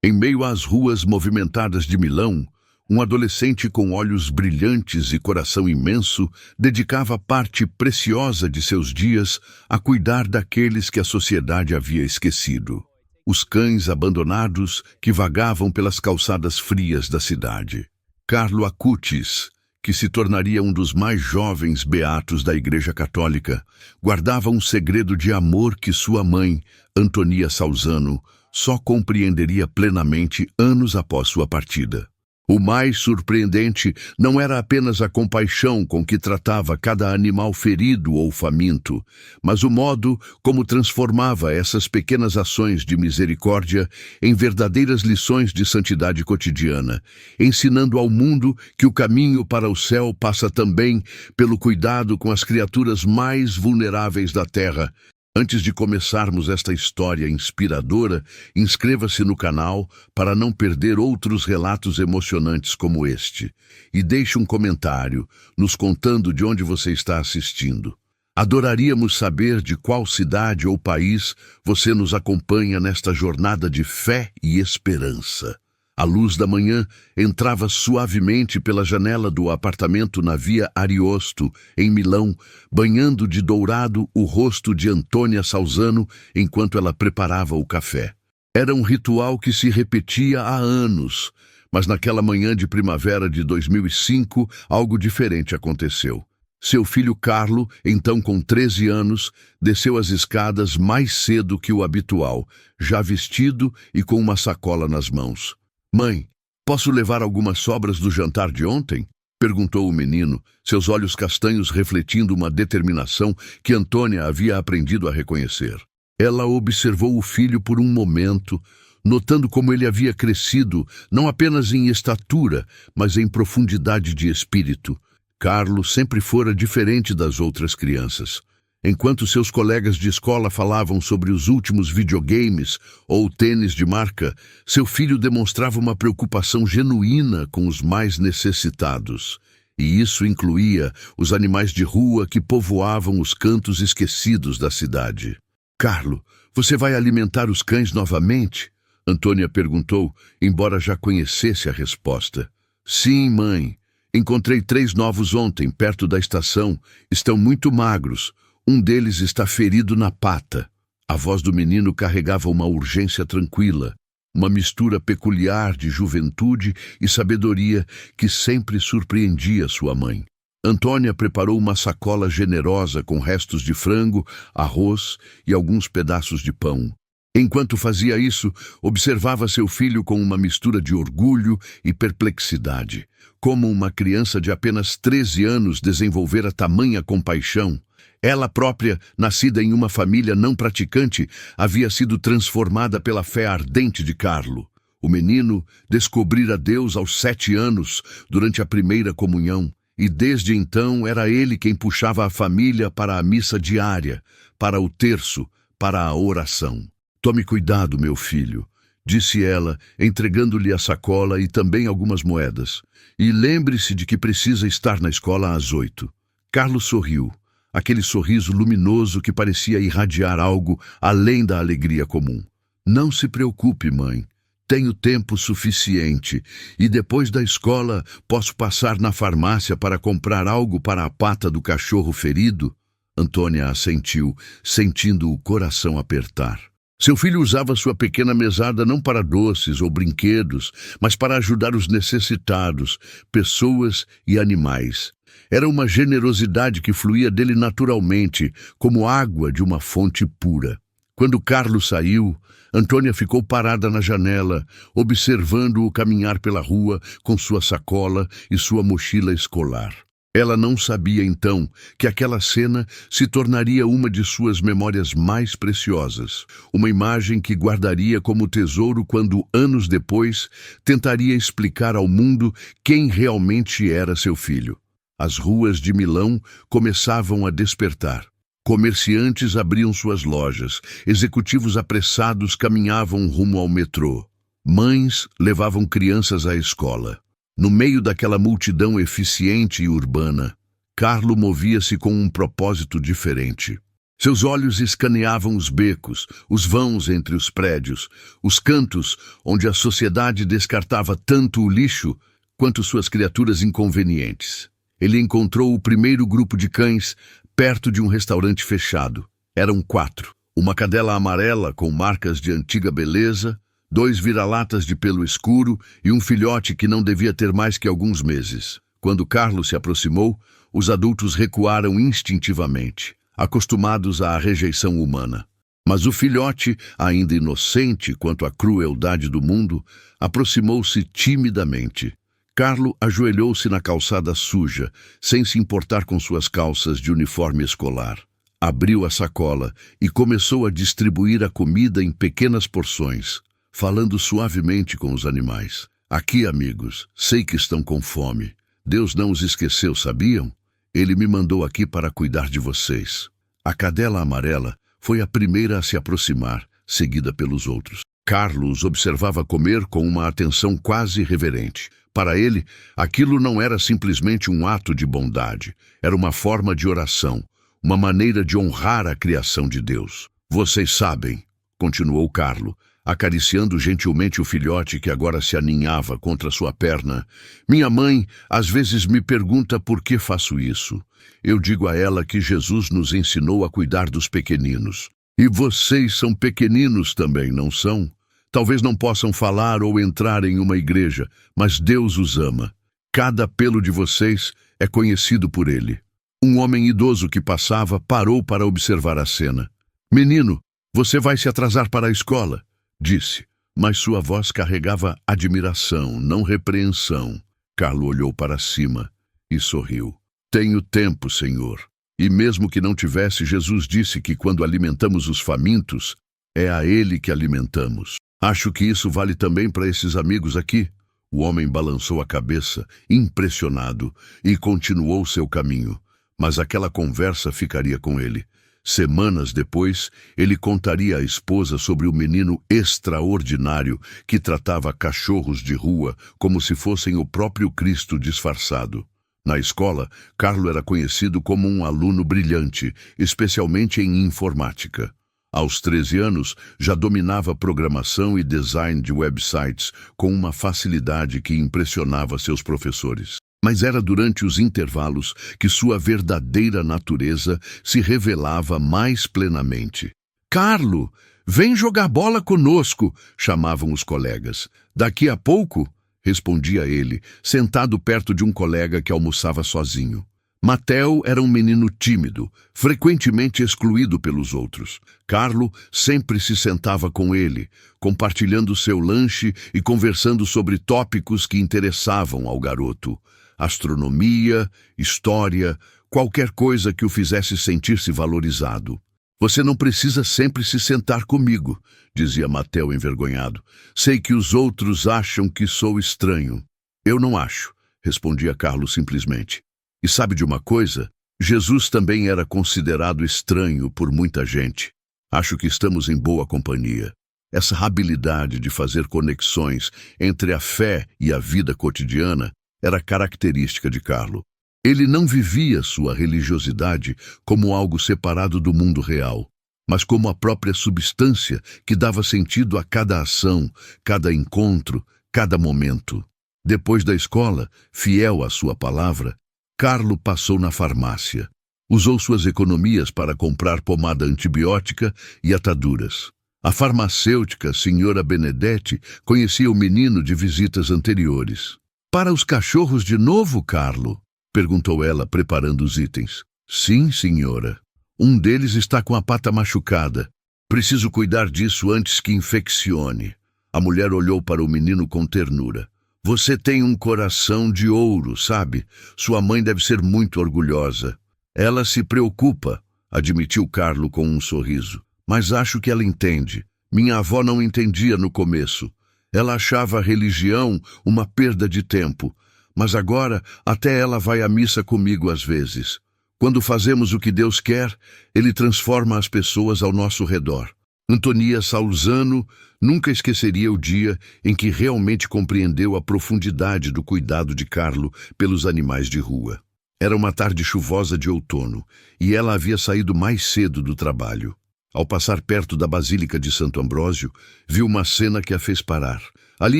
Em meio às ruas movimentadas de Milão, um adolescente com olhos brilhantes e coração imenso dedicava parte preciosa de seus dias a cuidar daqueles que a sociedade havia esquecido. Os cães abandonados que vagavam pelas calçadas frias da cidade. Carlo Acutis, que se tornaria um dos mais jovens beatos da Igreja Católica, guardava um segredo de amor que sua mãe, Antonia Salzano, só compreenderia plenamente anos após sua partida. O mais surpreendente não era apenas a compaixão com que tratava cada animal ferido ou faminto, mas o modo como transformava essas pequenas ações de misericórdia em verdadeiras lições de santidade cotidiana, ensinando ao mundo que o caminho para o céu passa também pelo cuidado com as criaturas mais vulneráveis da terra. Antes de começarmos esta história inspiradora, inscreva-se no canal para não perder outros relatos emocionantes como este. E deixe um comentário nos contando de onde você está assistindo. Adoraríamos saber de qual cidade ou país você nos acompanha nesta jornada de fé e esperança. A luz da manhã entrava suavemente pela janela do apartamento na Via Ariosto, em Milão, banhando de dourado o rosto de Antonia Salzano enquanto ela preparava o café. Era um ritual que se repetia há anos, mas naquela manhã de primavera de 2005, algo diferente aconteceu. Seu filho Carlo, então com 13 anos, desceu as escadas mais cedo que o habitual, já vestido e com uma sacola nas mãos. "Mãe, posso levar algumas sobras do jantar de ontem?" perguntou o menino, seus olhos castanhos refletindo uma determinação que Antônia havia aprendido a reconhecer. Ela observou o filho por um momento, notando como ele havia crescido, não apenas em estatura, mas em profundidade de espírito. Carlo sempre fora diferente das outras crianças. Enquanto seus colegas de escola falavam sobre os últimos videogames ou tênis de marca, seu filho demonstrava uma preocupação genuína com os mais necessitados. E isso incluía os animais de rua que povoavam os cantos esquecidos da cidade. "Carlo, você vai alimentar os cães novamente?" Antônia perguntou, embora já conhecesse a resposta. "Sim, mãe. Encontrei 3 novos ontem, perto da estação. Estão muito magros. Um deles está ferido na pata." A voz do menino carregava uma urgência tranquila, uma mistura peculiar de juventude e sabedoria que sempre surpreendia sua mãe. Antônia preparou uma sacola generosa com restos de frango, arroz e alguns pedaços de pão. Enquanto fazia isso, observava seu filho com uma mistura de orgulho e perplexidade. Como uma criança de apenas 13 anos desenvolvera tamanha compaixão? Ela própria, nascida em uma família não praticante, havia sido transformada pela fé ardente de Carlo. O menino descobrira Deus aos 7 anos, durante a primeira comunhão, e desde então era ele quem puxava a família para a missa diária, para o terço, para a oração. "Tome cuidado, meu filho", disse ela, entregando-lhe a sacola e também algumas moedas. "E lembre-se de que precisa estar na escola às 8. Carlo sorriu. Aquele sorriso luminoso que parecia irradiar algo além da alegria comum. "Não se preocupe, mãe. Tenho tempo suficiente e depois da escola posso passar na farmácia para comprar algo para a pata do cachorro ferido?" Antônia assentiu, sentindo o coração apertar. Seu filho usava sua pequena mesada não para doces ou brinquedos, mas para ajudar os necessitados, pessoas e animais. Era uma generosidade que fluía dele naturalmente, como água de uma fonte pura. Quando Carlos saiu, Antônia ficou parada na janela, observando-o caminhar pela rua com sua sacola e sua mochila escolar. Ela não sabia então que aquela cena se tornaria uma de suas memórias mais preciosas, uma imagem que guardaria como tesouro quando, anos depois, tentaria explicar ao mundo quem realmente era seu filho. As ruas de Milão começavam a despertar. Comerciantes abriam suas lojas, executivos apressados caminhavam rumo ao metrô. Mães levavam crianças à escola. No meio daquela multidão eficiente e urbana, Carlo movia-se com um propósito diferente. Seus olhos escaneavam os becos, os vãos entre os prédios, os cantos onde a sociedade descartava tanto o lixo quanto suas criaturas inconvenientes. Ele encontrou o primeiro grupo de cães perto de um restaurante fechado. Eram 4. Uma cadela amarela com marcas de antiga beleza, 2 vira-latas de pelo escuro e um filhote que não devia ter mais que alguns meses. Quando Carlos se aproximou, os adultos recuaram instintivamente, acostumados à rejeição humana. Mas o filhote, ainda inocente quanto à crueldade do mundo, aproximou-se timidamente. Carlo ajoelhou-se na calçada suja, sem se importar com suas calças de uniforme escolar. Abriu a sacola e começou a distribuir a comida em pequenas porções, falando suavemente com os animais. Aqui, amigos, sei que estão com fome. Deus não os esqueceu, sabiam? Ele me mandou aqui para cuidar de vocês. A cadela amarela foi a primeira a se aproximar, seguida pelos outros. Carlos observava comer com uma atenção quase reverente. Para ele, aquilo não era simplesmente um ato de bondade, era uma forma de oração, uma maneira de honrar a criação de Deus. Vocês sabem, continuou Carlo, acariciando gentilmente o filhote que agora se aninhava contra sua perna. Minha mãe às vezes me pergunta por que faço isso. Eu digo a ela que Jesus nos ensinou a cuidar dos pequeninos. E vocês são pequeninos também, não são? Talvez não possam falar ou entrar em uma igreja, mas Deus os ama. Cada pelo de vocês é conhecido por Ele. Um homem idoso que passava parou para observar a cena. Menino, você vai se atrasar para a escola, disse, mas sua voz carregava admiração, não repreensão. Carlo olhou para cima e sorriu. Tenho tempo, Senhor. E mesmo que não tivesse, Jesus disse que quando alimentamos os famintos, é a Ele que alimentamos. Acho que isso vale também para esses amigos aqui. O homem balançou a cabeça, impressionado, e continuou seu caminho. Mas aquela conversa ficaria com ele. Semanas depois, ele contaria à esposa sobre o menino extraordinário que tratava cachorros de rua como se fossem o próprio Cristo disfarçado. Na escola, Carlo era conhecido como um aluno brilhante, especialmente em informática. Aos 13 anos, já dominava programação e design de websites com uma facilidade que impressionava seus professores. Mas era durante os intervalos que sua verdadeira natureza se revelava mais plenamente. Carlo, vem jogar bola conosco, chamavam os colegas. Daqui a pouco, respondia ele, sentado perto de um colega que almoçava sozinho. Matteo era um menino tímido, frequentemente excluído pelos outros. Carlo sempre se sentava com ele, compartilhando seu lanche e conversando sobre tópicos que interessavam ao garoto. Astronomia, história, qualquer coisa que o fizesse sentir-se valorizado. Você não precisa sempre se sentar comigo, dizia Matteo envergonhado. Sei que os outros acham que sou estranho. Eu não acho, respondia Carlo simplesmente. E sabe de uma coisa? Jesus também era considerado estranho por muita gente. Acho que estamos em boa companhia. Essa habilidade de fazer conexões entre a fé e a vida cotidiana era característica de Carlo. Ele não vivia sua religiosidade como algo separado do mundo real, mas como a própria substância que dava sentido a cada ação, cada encontro, cada momento. Depois da escola, fiel à sua palavra, Carlo passou na farmácia. Usou suas economias para comprar pomada antibiótica e ataduras. A farmacêutica, senhora Benedetti, conhecia o menino de visitas anteriores. Para os cachorros de novo, Carlo? Perguntou ela, preparando os itens. Sim, senhora. Um deles está com a pata machucada. Preciso cuidar disso antes que infeccione. A mulher olhou para o menino com ternura. Você tem um coração de ouro, sabe? Sua mãe deve ser muito orgulhosa. Ela se preocupa, admitiu Carlo com um sorriso. Mas acho que ela entende. Minha avó não entendia no começo. Ela achava a religião uma perda de tempo. Mas agora até ela vai à missa comigo às vezes. Quando fazemos o que Deus quer, Ele transforma as pessoas ao nosso redor. Antonia Salzano nunca esqueceria o dia em que realmente compreendeu a profundidade do cuidado de Carlo pelos animais de rua. Era uma tarde chuvosa de outono, e ela havia saído mais cedo do trabalho. Ao passar perto da Basílica de Santo Ambrósio, viu uma cena que a fez parar. Ali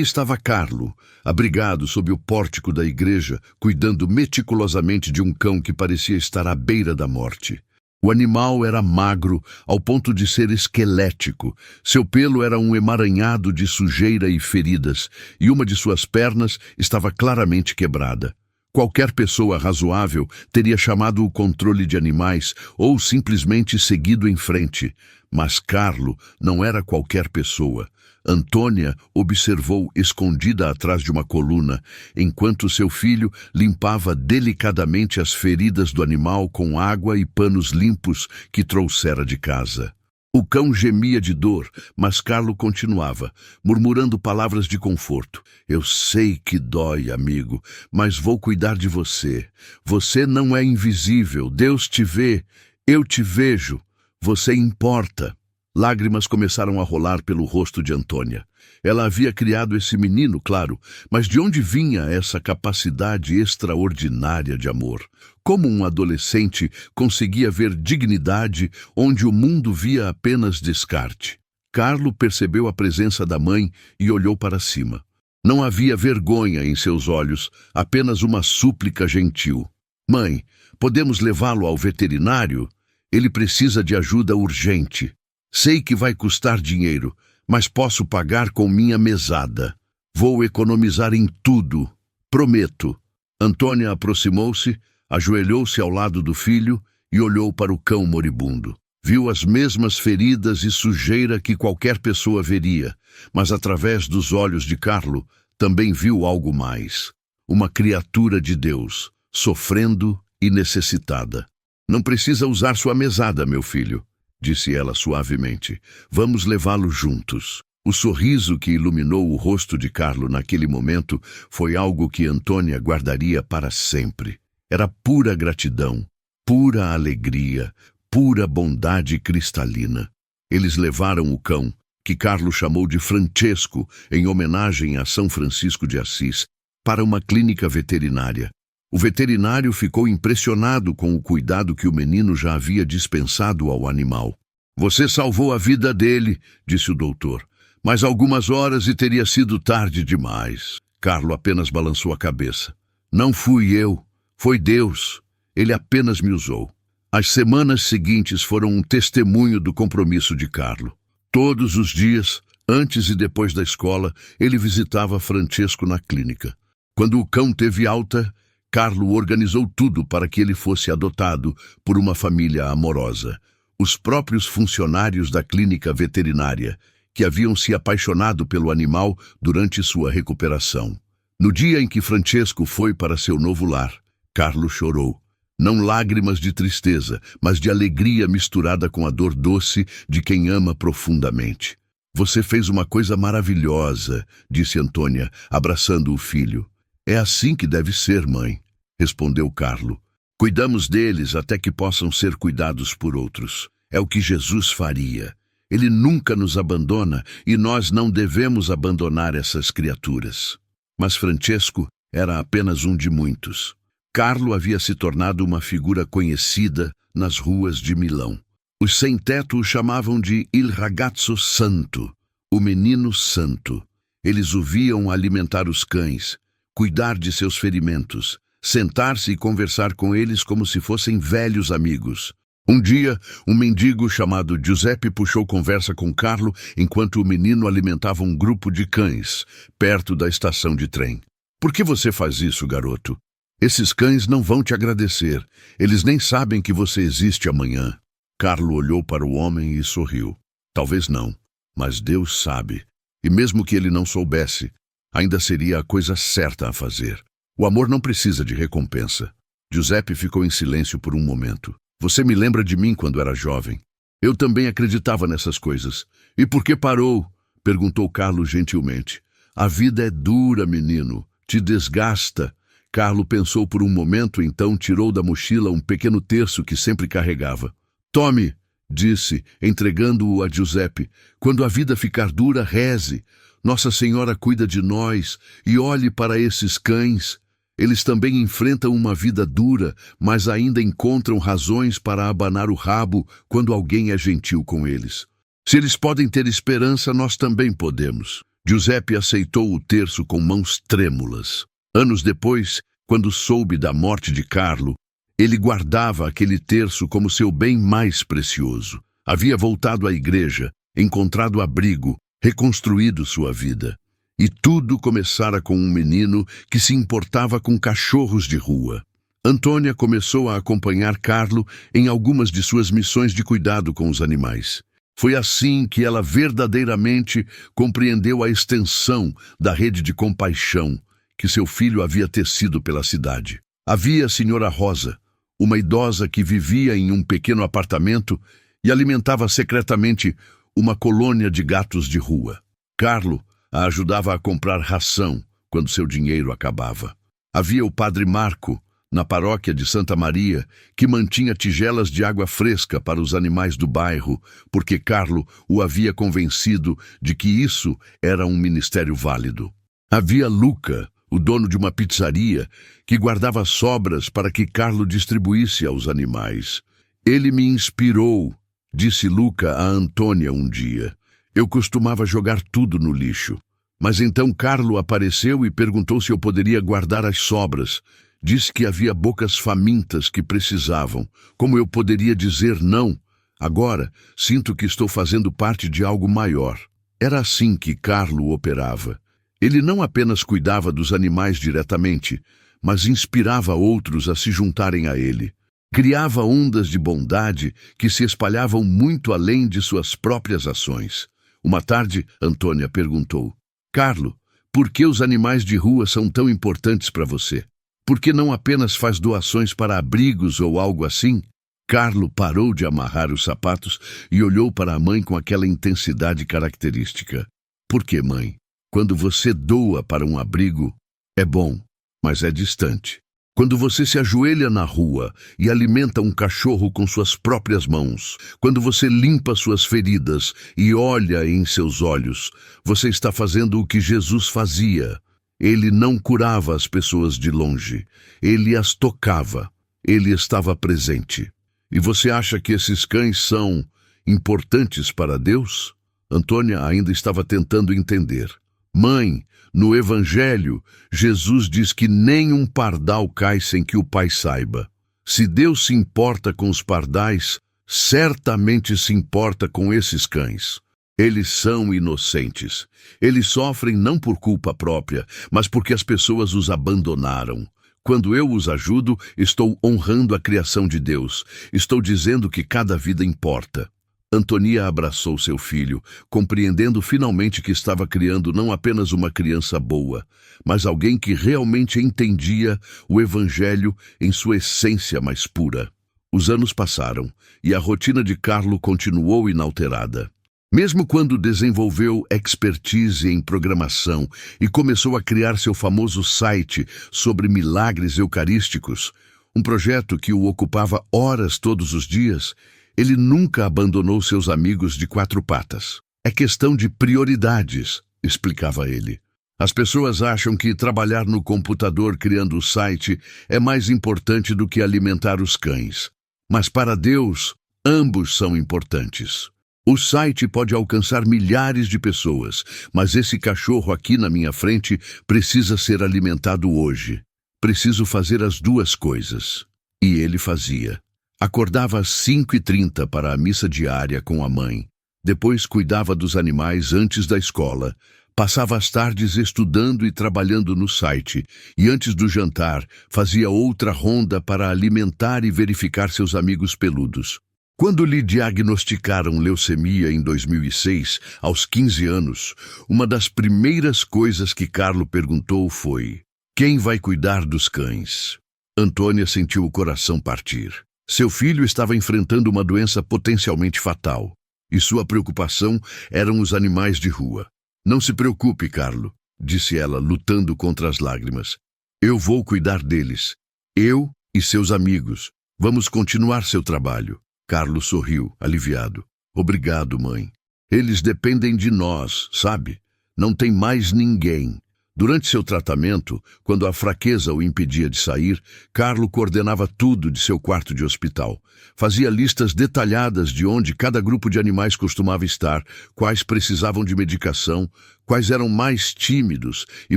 estava Carlo, abrigado sob o pórtico da igreja, cuidando meticulosamente de um cão que parecia estar à beira da morte. O animal era magro ao ponto de ser esquelético. Seu pelo era um emaranhado de sujeira e feridas, e uma de suas pernas estava claramente quebrada. Qualquer pessoa razoável teria chamado o controle de animais ou simplesmente seguido em frente. Mas Carlo não era qualquer pessoa. Antônia observou escondida atrás de uma coluna, enquanto seu filho limpava delicadamente as feridas do animal com água e panos limpos que trouxera de casa. O cão gemia de dor, mas Carlo continuava, murmurando palavras de conforto. Eu sei que dói, amigo, mas vou cuidar de você. Você não é invisível. Deus te vê. Eu te vejo. Você importa. Lágrimas começaram a rolar pelo rosto de Antônia. Ela havia criado esse menino, claro, mas de onde vinha essa capacidade extraordinária de amor? Como um adolescente conseguia ver dignidade onde o mundo via apenas descarte? Carlo percebeu a presença da mãe e olhou para cima. Não havia vergonha em seus olhos, apenas uma súplica gentil. Mãe, podemos levá-lo ao veterinário? Ele precisa de ajuda urgente. Sei que vai custar dinheiro, mas posso pagar com minha mesada. Vou economizar em tudo. Prometo. Antônia aproximou-se, ajoelhou-se ao lado do filho e olhou para o cão moribundo. Viu as mesmas feridas e sujeira que qualquer pessoa veria, mas através dos olhos de Carlo também viu algo mais. Uma criatura de Deus, sofrendo e necessitada. Não precisa usar sua mesada, meu filho, disse ela suavemente. Vamos levá-lo juntos. O sorriso que iluminou o rosto de Carlo naquele momento foi algo que Antônia guardaria para sempre. Era pura gratidão, pura alegria, pura bondade cristalina. Eles levaram o cão, que Carlo chamou de Francesco, em homenagem a São Francisco de Assis, para uma clínica veterinária. O veterinário ficou impressionado com o cuidado que o menino já havia dispensado ao animal. Você salvou a vida dele, disse o doutor, mas algumas horas e teria sido tarde demais. Carlo apenas balançou a cabeça. Não fui eu, foi Deus. Ele apenas me usou. As semanas seguintes foram um testemunho do compromisso de Carlo. Todos os dias, antes e depois da escola, ele visitava Francesco na clínica. Quando o cão teve alta, Carlo organizou tudo para que ele fosse adotado por uma família amorosa. Os próprios funcionários da clínica veterinária, que haviam se apaixonado pelo animal durante sua recuperação. No dia em que Francesco foi para seu novo lar, Carlo chorou. Não lágrimas de tristeza, mas de alegria misturada com a dor doce de quem ama profundamente. Você fez uma coisa maravilhosa, disse Antônia, abraçando o filho. É assim que deve ser, mãe, respondeu Carlo. Cuidamos deles até que possam ser cuidados por outros. É o que Jesus faria. Ele nunca nos abandona e nós não devemos abandonar essas criaturas. Mas Francesco era apenas um de muitos. Carlo havia se tornado uma figura conhecida nas ruas de Milão. Os sem-teto o chamavam de Il Ragazzo Santo, o menino santo. Eles o viam alimentar os cães, cuidar de seus ferimentos, sentar-se e conversar com eles como se fossem velhos amigos. Um dia, um mendigo chamado Giuseppe puxou conversa com Carlo enquanto o menino alimentava um grupo de cães, perto da estação de trem. Por que você faz isso, garoto? Esses cães não vão te agradecer. Eles nem sabem que você existe amanhã. Carlo olhou para o homem e sorriu. Talvez não, mas Deus sabe. E mesmo que ele não soubesse, ainda seria a coisa certa a fazer. O amor não precisa de recompensa. Giuseppe ficou em silêncio por um momento. Você me lembra de mim quando era jovem. Eu também acreditava nessas coisas. E por que parou? Perguntou Carlo gentilmente. A vida é dura, menino. Te desgasta. Carlo pensou por um momento, então tirou da mochila um pequeno terço que sempre carregava. Tome, disse, entregando-o a Giuseppe. Quando a vida ficar dura, reze. Nossa Senhora cuida de nós e olhe para esses cães. Eles também enfrentam uma vida dura, mas ainda encontram razões para abanar o rabo quando alguém é gentil com eles. Se eles podem ter esperança, nós também podemos. Giuseppe aceitou o terço com mãos trêmulas. Anos depois, quando soube da morte de Carlo, ele guardava aquele terço como seu bem mais precioso. Havia voltado à igreja, encontrado abrigo, reconstruído sua vida. E tudo começara com um menino que se importava com cachorros de rua. Antônia começou a acompanhar Carlo em algumas de suas missões de cuidado com os animais. Foi assim que ela verdadeiramente compreendeu a extensão da rede de compaixão que seu filho havia tecido pela cidade. Havia a senhora Rosa, uma idosa que vivia em um pequeno apartamento e alimentava secretamente uma colônia de gatos de rua. Carlo a ajudava a comprar ração quando seu dinheiro acabava. Havia o padre Marco, na paróquia de Santa Maria, que mantinha tigelas de água fresca para os animais do bairro, porque Carlo o havia convencido de que isso era um ministério válido. Havia Luca, o dono de uma pizzaria, que guardava sobras para que Carlo distribuísse aos animais. Ele me inspirou, disse Luca a Antônia um dia. Eu costumava jogar tudo no lixo. Mas então Carlo apareceu e perguntou se eu poderia guardar as sobras. Disse que havia bocas famintas que precisavam. Como eu poderia dizer não? Agora, sinto que estou fazendo parte de algo maior. Era assim que Carlo operava. Ele não apenas cuidava dos animais diretamente, mas inspirava outros a se juntarem a ele. Criava ondas de bondade que se espalhavam muito além de suas próprias ações. Uma tarde, Antônia perguntou: Carlo, por que os animais de rua são tão importantes para você? Por que não apenas faz doações para abrigos ou algo assim? Carlo parou de amarrar os sapatos e olhou para a mãe com aquela intensidade característica. Por que, mãe? Quando você doa para um abrigo, é bom, mas é distante. Quando você se ajoelha na rua e alimenta um cachorro com suas próprias mãos, quando você limpa suas feridas e olha em seus olhos, você está fazendo o que Jesus fazia. Ele não curava as pessoas de longe, ele as tocava, ele estava presente. E você acha que esses cães são importantes para Deus? Antônia ainda estava tentando entender. Mãe, no Evangelho, Jesus diz que nem um pardal cai sem que o Pai saiba. Se Deus se importa com os pardais, certamente se importa com esses cães. Eles são inocentes. Eles sofrem não por culpa própria, mas porque as pessoas os abandonaram. Quando eu os ajudo, estou honrando a criação de Deus. Estou dizendo que cada vida importa. Antônia abraçou seu filho, compreendendo finalmente que estava criando não apenas uma criança boa, mas alguém que realmente entendia o Evangelho em sua essência mais pura. Os anos passaram e a rotina de Carlo continuou inalterada. Mesmo quando desenvolveu expertise em programação e começou a criar seu famoso site sobre milagres eucarísticos, um projeto que o ocupava horas todos os dias, ele nunca abandonou seus amigos de quatro patas. É questão de prioridades, explicava ele. As pessoas acham que trabalhar no computador criando o site é mais importante do que alimentar os cães. Mas para Deus, ambos são importantes. O site pode alcançar milhares de pessoas, mas esse cachorro aqui na minha frente precisa ser alimentado hoje. Preciso fazer as duas coisas. E ele fazia. Acordava às 5h30 para a missa diária com a mãe. Depois cuidava dos animais antes da escola. Passava as tardes estudando e trabalhando no site. E antes do jantar, fazia outra ronda para alimentar e verificar seus amigos peludos. Quando lhe diagnosticaram leucemia em 2006, aos 15 anos, uma das primeiras coisas que Carlo perguntou foi: quem vai cuidar dos cães? Antônia sentiu o coração partir. Seu filho estava enfrentando uma doença potencialmente fatal, e sua preocupação eram os animais de rua. Não se preocupe, Carlo, disse ela, lutando contra as lágrimas. Eu vou cuidar deles. Eu e seus amigos. Vamos continuar seu trabalho. Carlo sorriu, aliviado. Obrigado, mãe. Eles dependem de nós, sabe? Não tem mais ninguém. Durante seu tratamento, quando a fraqueza o impedia de sair, Carlo coordenava tudo de seu quarto de hospital. Fazia listas detalhadas de onde cada grupo de animais costumava estar, quais precisavam de medicação, quais eram mais tímidos e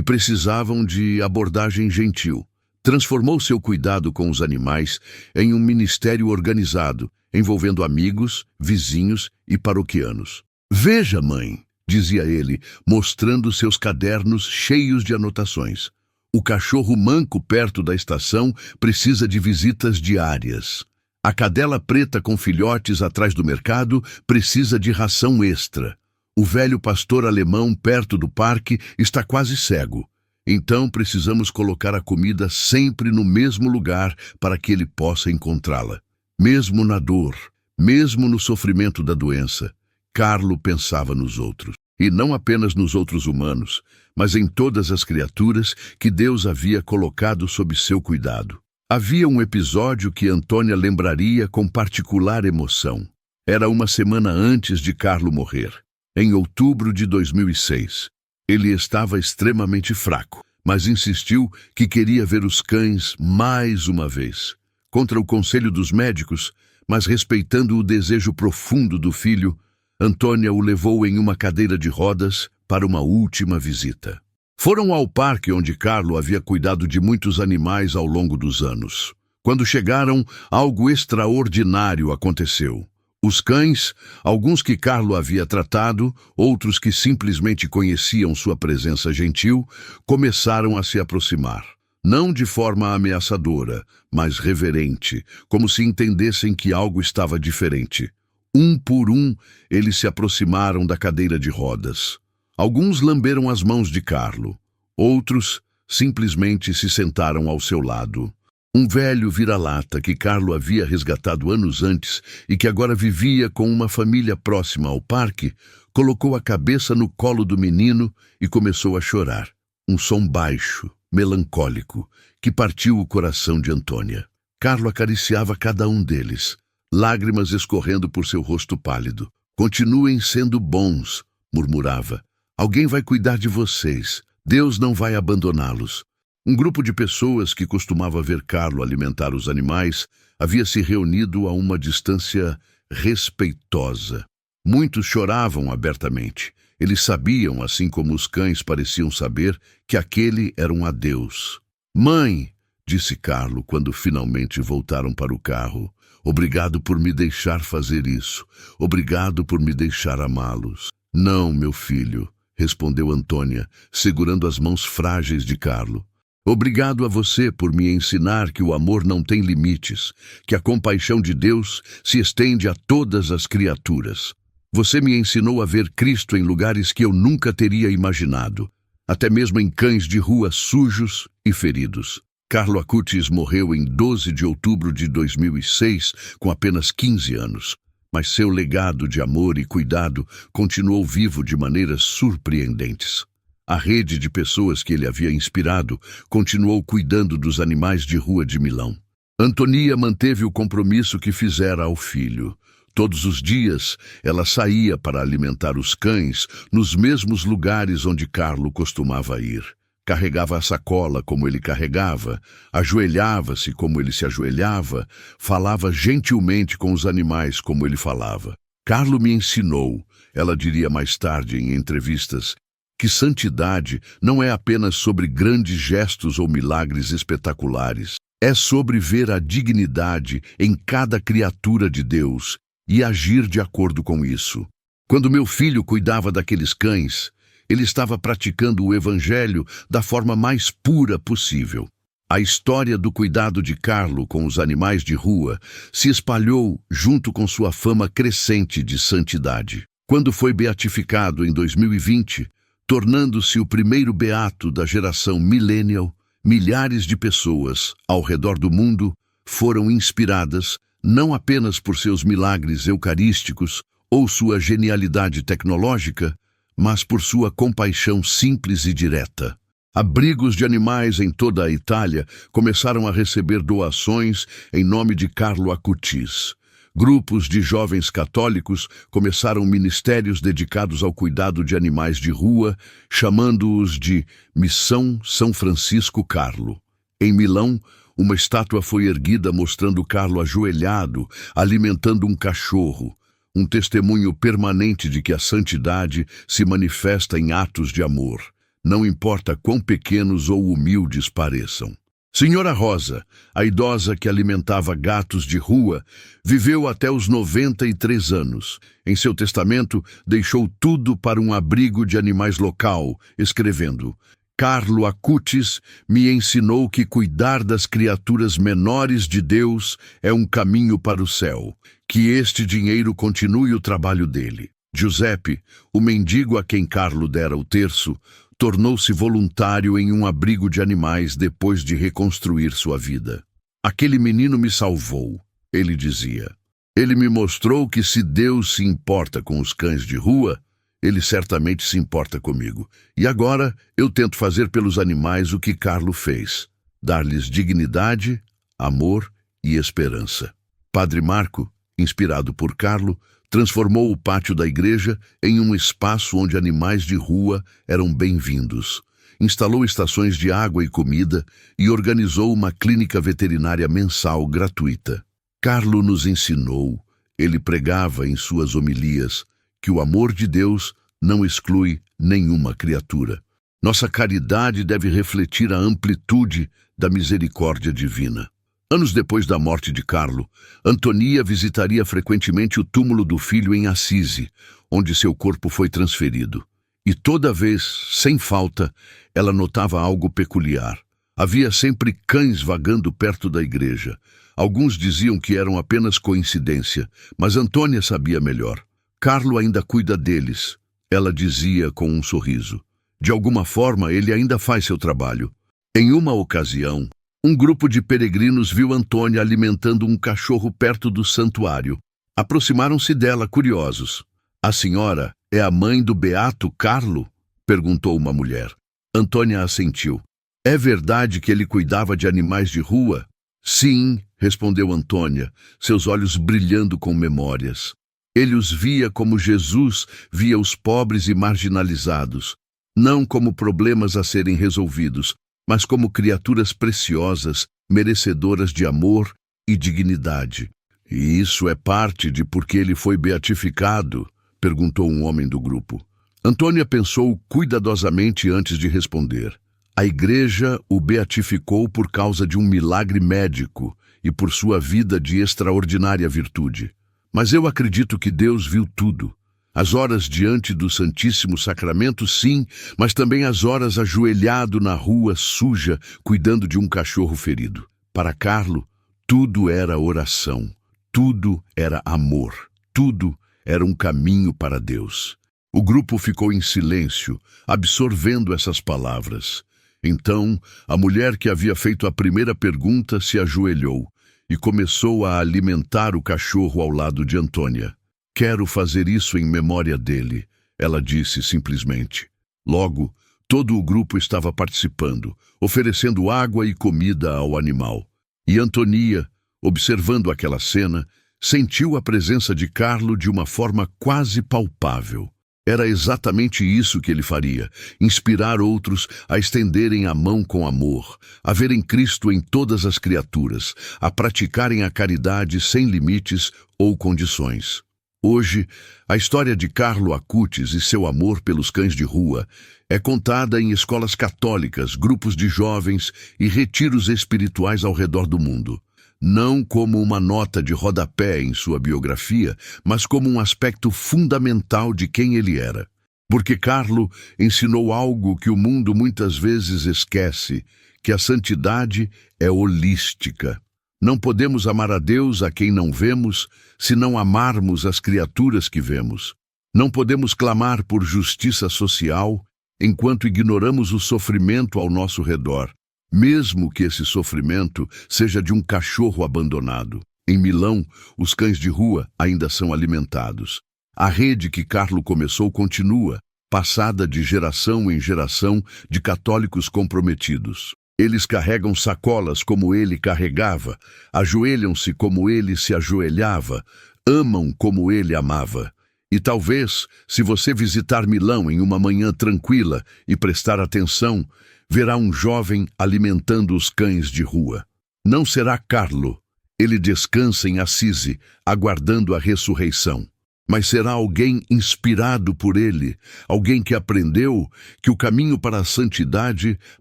precisavam de abordagem gentil. Transformou seu cuidado com os animais em um ministério organizado, envolvendo amigos, vizinhos e paroquianos. "Veja, mãe", dizia ele, mostrando seus cadernos cheios de anotações. "O cachorro manco perto da estação precisa de visitas diárias. A cadela preta com filhotes atrás do mercado precisa de ração extra. O velho pastor alemão perto do parque está quase cego. Então precisamos colocar a comida sempre no mesmo lugar para que ele possa encontrá-la." Mesmo na dor, mesmo no sofrimento da doença, Carlo pensava nos outros. E não apenas nos outros humanos, mas em todas as criaturas que Deus havia colocado sob seu cuidado. Havia um episódio que Antônia lembraria com particular emoção. Era uma semana antes de Carlo morrer, em outubro de 2006. Ele estava extremamente fraco, mas insistiu que queria ver os cães mais uma vez. Contra o conselho dos médicos, mas respeitando o desejo profundo do filho, Antônia o levou em uma cadeira de rodas para uma última visita. Foram ao parque onde Carlo havia cuidado de muitos animais ao longo dos anos. Quando chegaram, algo extraordinário aconteceu. Os cães, alguns que Carlo havia tratado, outros que simplesmente conheciam sua presença gentil, começaram a se aproximar. Não de forma ameaçadora, mas reverente, como se entendessem que algo estava diferente. Um por um, eles se aproximaram da cadeira de rodas. Alguns lamberam as mãos de Carlo. Outros simplesmente se sentaram ao seu lado. Um velho vira-lata que Carlo havia resgatado anos antes e que agora vivia com uma família próxima ao parque, colocou a cabeça no colo do menino e começou a chorar. Um som baixo, melancólico, que partiu o coração de Antônia. Carlo acariciava cada um deles, lágrimas escorrendo por seu rosto pálido. "Continuem sendo bons", murmurava. "Alguém vai cuidar de vocês. Deus não vai abandoná-los." Um grupo de pessoas que costumava ver Carlo alimentar os animais havia se reunido a uma distância respeitosa. Muitos choravam abertamente. Eles sabiam, assim como os cães pareciam saber, que aquele era um adeus. "Mãe", disse Carlo quando finalmente voltaram para o carro, "obrigado por me deixar fazer isso. Obrigado por me deixar amá-los." "Não, meu filho", respondeu Antônia, segurando as mãos frágeis de Carlo. "Obrigado a você por me ensinar que o amor não tem limites, que a compaixão de Deus se estende a todas as criaturas. Você me ensinou a ver Cristo em lugares que eu nunca teria imaginado, até mesmo em cães de rua sujos e feridos." Carlo Acutis morreu em 12 de outubro de 2006, com apenas 15 anos. Mas seu legado de amor e cuidado continuou vivo de maneiras surpreendentes. A rede de pessoas que ele havia inspirado continuou cuidando dos animais de rua de Milão. Antonia manteve o compromisso que fizera ao filho. Todos os dias, ela saía para alimentar os cães nos mesmos lugares onde Carlo costumava ir. Carregava a sacola como ele carregava, ajoelhava-se como ele se ajoelhava, falava gentilmente com os animais como ele falava. "Carlo me ensinou", ela diria mais tarde em entrevistas, "que santidade não é apenas sobre grandes gestos ou milagres espetaculares. É sobre ver a dignidade em cada criatura de Deus e agir de acordo com isso." Quando meu filho cuidava daqueles cães, ele estava praticando o Evangelho da forma mais pura possível. A história do cuidado de Carlo com os animais de rua se espalhou junto com sua fama crescente de santidade. Quando foi beatificado em 2020, tornando-se o primeiro beato da geração millennial, milhares de pessoas ao redor do mundo foram inspiradas não apenas por seus milagres eucarísticos ou sua genialidade tecnológica, mas por sua compaixão simples e direta. Abrigos de animais em toda a Itália começaram a receber doações em nome de Carlo Acutis. Grupos de jovens católicos começaram ministérios dedicados ao cuidado de animais de rua, chamando-os de Missão São Francisco Carlo. Em Milão, uma estátua foi erguida mostrando Carlo ajoelhado, alimentando um cachorro, um testemunho permanente de que a santidade se manifesta em atos de amor, não importa quão pequenos ou humildes pareçam. Senhora Rosa, a idosa que alimentava gatos de rua, viveu até os 93 anos. Em seu testamento, deixou tudo para um abrigo de animais local, escrevendo: Carlo Acutis me ensinou que cuidar das criaturas menores de Deus é um caminho para o céu, que este dinheiro continue o trabalho dele. Giuseppe, o mendigo a quem Carlo dera o terço, tornou-se voluntário em um abrigo de animais depois de reconstruir sua vida. Aquele menino me salvou, ele dizia. Ele me mostrou que se Deus se importa com os cães de rua, ele certamente se importa comigo. E agora eu tento fazer pelos animais o que Carlo fez, dar-lhes dignidade, amor e esperança. Padre Marco, inspirado por Carlo, transformou o pátio da igreja em um espaço onde animais de rua eram bem-vindos. Instalou estações de água e comida e organizou uma clínica veterinária mensal gratuita. Carlo nos ensinou, ele pregava em suas homilias, que o amor de Deus não exclui nenhuma criatura. Nossa caridade deve refletir a amplitude da misericórdia divina. Anos depois da morte de Carlo, Antonia visitaria frequentemente o túmulo do filho em Assisi, onde seu corpo foi transferido. E toda vez, sem falta, ela notava algo peculiar. Havia sempre cães vagando perto da igreja. Alguns diziam que eram apenas coincidência, mas Antônia sabia melhor. Carlo ainda cuida deles, ela dizia com um sorriso. De alguma forma, ele ainda faz seu trabalho. Em uma ocasião, um grupo de peregrinos viu Antônia alimentando um cachorro perto do santuário. Aproximaram-se dela, curiosos. A senhora é a mãe do beato Carlo? Perguntou uma mulher. Antônia assentiu. É verdade que ele cuidava de animais de rua? Sim, respondeu Antônia, seus olhos brilhando com memórias. Ele os via como Jesus via os pobres e marginalizados, não como problemas a serem resolvidos, mas como criaturas preciosas, merecedoras de amor e dignidade. E isso é parte de por que ele foi beatificado? Perguntou um homem do grupo. Antônia pensou cuidadosamente antes de responder. A igreja o beatificou por causa de um milagre médico e por sua vida de extraordinária virtude. Mas eu acredito que Deus viu tudo. As horas diante do Santíssimo Sacramento, sim, mas também as horas ajoelhado na rua suja, cuidando de um cachorro ferido. Para Carlo, tudo era oração, tudo era amor, tudo era um caminho para Deus. O grupo ficou em silêncio, absorvendo essas palavras. Então, a mulher que havia feito a primeira pergunta se ajoelhou e começou a alimentar o cachorro ao lado de Antônia. Quero fazer isso em memória dele, ela disse simplesmente. Logo, todo o grupo estava participando, oferecendo água e comida ao animal. E Antonia, observando aquela cena, sentiu a presença de Carlo de uma forma quase palpável. Era exatamente isso que ele faria, inspirar outros a estenderem a mão com amor, a verem Cristo em todas as criaturas, a praticarem a caridade sem limites ou condições. Hoje, a história de Carlo Acutis e seu amor pelos cães de rua é contada em escolas católicas, grupos de jovens e retiros espirituais ao redor do mundo. Não como uma nota de rodapé em sua biografia, mas como um aspecto fundamental de quem ele era. Porque Carlo ensinou algo que o mundo muitas vezes esquece, que a santidade é holística. Não podemos amar a Deus a quem não vemos, se não amarmos as criaturas que vemos. Não podemos clamar por justiça social enquanto ignoramos o sofrimento ao nosso redor, mesmo que esse sofrimento seja de um cachorro abandonado. Em Milão, os cães de rua ainda são alimentados. A rede que Carlo começou continua, passada de geração em geração de católicos comprometidos. Eles carregam sacolas como ele carregava, ajoelham-se como ele se ajoelhava, amam como ele amava. E talvez, se você visitar Milão em uma manhã tranquila e prestar atenção, verá um jovem alimentando os cães de rua. Não será Carlo. Ele descansa em Assisi, aguardando a ressurreição. Mas será alguém inspirado por ele, alguém que aprendeu que o caminho para a santidade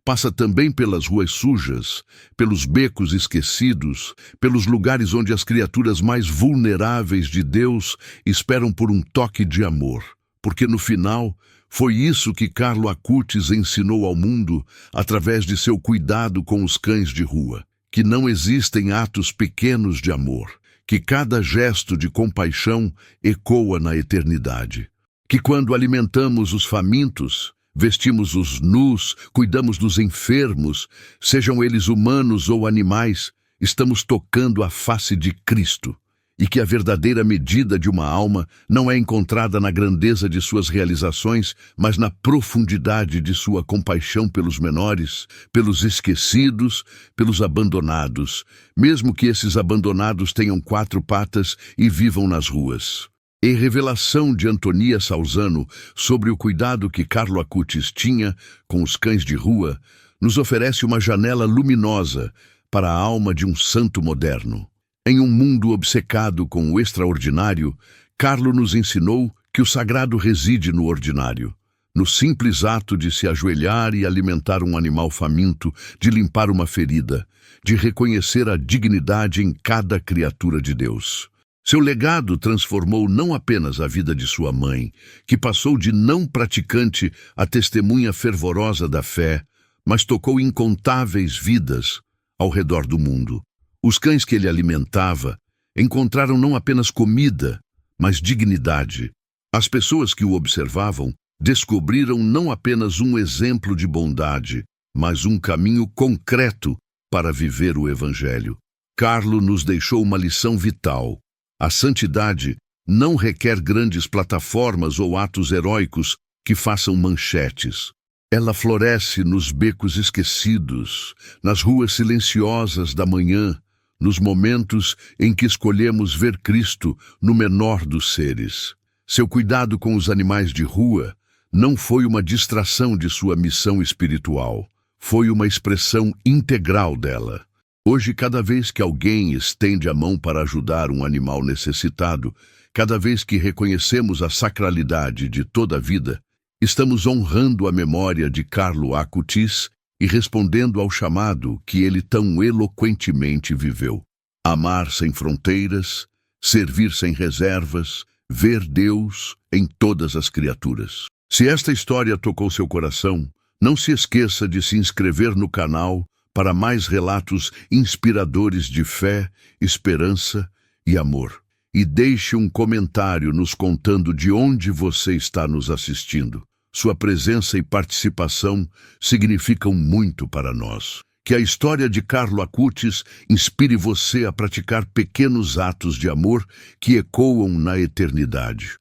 passa também pelas ruas sujas, pelos becos esquecidos, pelos lugares onde as criaturas mais vulneráveis de Deus esperam por um toque de amor. Porque no final, foi isso que Carlo Acutis ensinou ao mundo através de seu cuidado com os cães de rua, que não existem atos pequenos de amor, que cada gesto de compaixão ecoa na eternidade, que quando alimentamos os famintos, vestimos os nus, cuidamos dos enfermos, sejam eles humanos ou animais, estamos tocando a face de Cristo, e que a verdadeira medida de uma alma não é encontrada na grandeza de suas realizações, mas na profundidade de sua compaixão pelos menores, pelos esquecidos, pelos abandonados, mesmo que esses abandonados tenham 4 patas e vivam nas ruas. E revelação de Antonia Salzano sobre o cuidado que Carlo Acutis tinha com os cães de rua nos oferece uma janela luminosa para a alma de um santo moderno. Em um mundo obcecado com o extraordinário, Carlo nos ensinou que o sagrado reside no ordinário, no simples ato de se ajoelhar e alimentar um animal faminto, de limpar uma ferida, de reconhecer a dignidade em cada criatura de Deus. Seu legado transformou não apenas a vida de sua mãe, que passou de não praticante a testemunha fervorosa da fé, mas tocou incontáveis vidas ao redor do mundo. Os cães que ele alimentava encontraram não apenas comida, mas dignidade. As pessoas que o observavam descobriram não apenas um exemplo de bondade, mas um caminho concreto para viver o Evangelho. Carlo nos deixou uma lição vital. A santidade não requer grandes plataformas ou atos heróicos que façam manchetes. Ela floresce nos becos esquecidos, nas ruas silenciosas da manhã, nos momentos em que escolhemos ver Cristo no menor dos seres. Seu cuidado com os animais de rua não foi uma distração de sua missão espiritual, foi uma expressão integral dela. Hoje, cada vez que alguém estende a mão para ajudar um animal necessitado, cada vez que reconhecemos a sacralidade de toda a vida, estamos honrando a memória de Carlo Acutis e respondendo ao chamado que ele tão eloquentemente viveu. Amar sem fronteiras, servir sem reservas, ver Deus em todas as criaturas. Se esta história tocou seu coração, não se esqueça de se inscrever no canal para mais relatos inspiradores de fé, esperança e amor. E deixe um comentário nos contando de onde você está nos assistindo. Sua presença e participação significam muito para nós. Que a história de Carlo Acutis inspire você a praticar pequenos atos de amor que ecoam na eternidade.